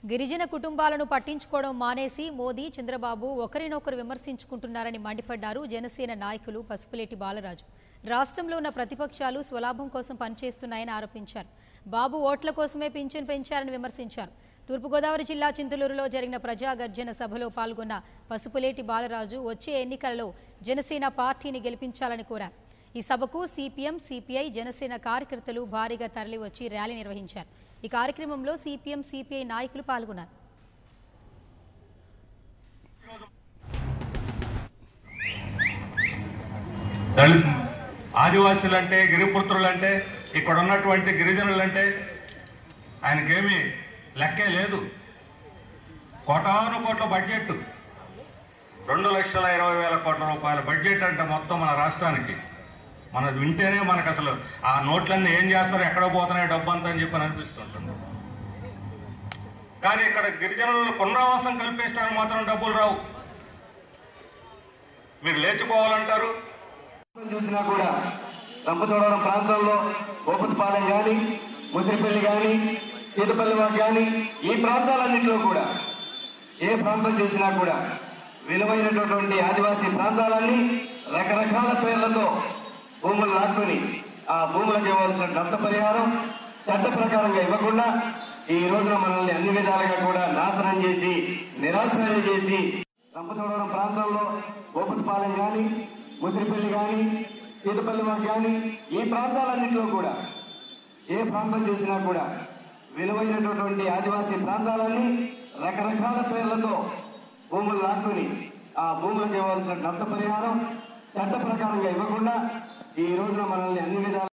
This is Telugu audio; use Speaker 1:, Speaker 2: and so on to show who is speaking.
Speaker 1: గిరిజన కుటుంబాలను పట్టించుకోవడం మానేసి మోదీ చంద్రబాబు ఒకరినొకరు విమర్శించుకుంటున్నారని మండిపడ్డారు జనసేన నాయకులు పసుపులేటి బాలరాజు. రాష్ట్రంలో ఉన్న ప్రతిపక్షాలు స్వలాభం కోసం పనిచేస్తున్నాయని ఆరోపించారు. బాబు ఓట్ల కోసమే పింఛన్ పెంచారని విమర్శించారు. తూర్పుగోదావరి జిల్లా చింతలూరులో జరిగిన ప్రజా గర్జన సభలో పాల్గొన్న పసుపులేటి బాలరాజు వచ్చే ఎన్నికలలో జనసేన పార్టీని గెలిపించాలని కోరారు. ఈ సభకు సిపిఎం, సిపిఐ, జనసేన కార్యకర్తలు భారీగా తరలివచ్చి ర్యాలీ నిర్వహించారు. ఈ కార్యక్రమంలో సిపిఎం, సిపిఐ నాయకులు పాల్గొన్నారు.
Speaker 2: ఆదివాసులంటే, గిరిపుత్రులంటే, ఇక్కడ ఉన్నటువంటి గిరిజనులంటే ఆయనకేమీ లెక్కే లేదు. కోటాను కోట్ల బడ్జెట్, 2,20,000 కోట్ల రూపాయల బడ్జెట్ అంటే మొత్తం మన రాష్ట్రానికి. మన వింటేనే మనకు అసలు ఆ నోట్లన్నీ ఏం చేస్తారో, ఎక్కడ పోతున్నాయి డబ్బు అంతా అని చెప్పి అనిపిస్తుంటుంది. కానీ ఇక్కడ గిరిజనులను పునరావాసం కల్పించడానికి మాత్రం డబ్బులు రావు. మీరు లేచిపోవాలంటారు.
Speaker 3: చూసినా కూడా రంపచోడవరం ప్రాంతంలో గోపతిపాలెం కానీ, ముసిరిపల్లి కానీ, సీతపల్లివాక్ కానీ, ఈ ప్రాంతాలన్నింటిలో కూడా ఏ ప్రాంతం చూసినా కూడా విలువైనటువంటి ఆదివాసీ ప్రాంతాలన్నీ రకరకాల పేర్లతో భూములు లాక్కుని ఆ భూములకు ఇవ్వాల్సిన నష్టపరిహారం చట్ట ప్రకారంగా ఇవ్వకుండా ఈ రోజున మనల్ని అన్ని విధాలుగా కూడా నాశనం చేసి, నిరాశ్రయం చేసి, రంపచోడవరం ప్రాంతంలో గోపతిపాలెం కానీ, ముసిరిపల్లి కానీ, సీతపల్లివాక్ కానీ, ఈ ప్రాంతాలన్నింటిలో కూడా ఏ ప్రాంతం చూసినా కూడా విలువైనటువంటి ఆదివాసీ ప్రాంతాలన్నీ రకరకాల పేర్లతో భూములు లాక్కుని ఆ భూములకు ఇవ్వాల్సిన నష్టపరిహారం చట్ట ప్రకారంగా ఇవ్వకుండా ఈ రోజున మనల్ని అన్ని విధాలు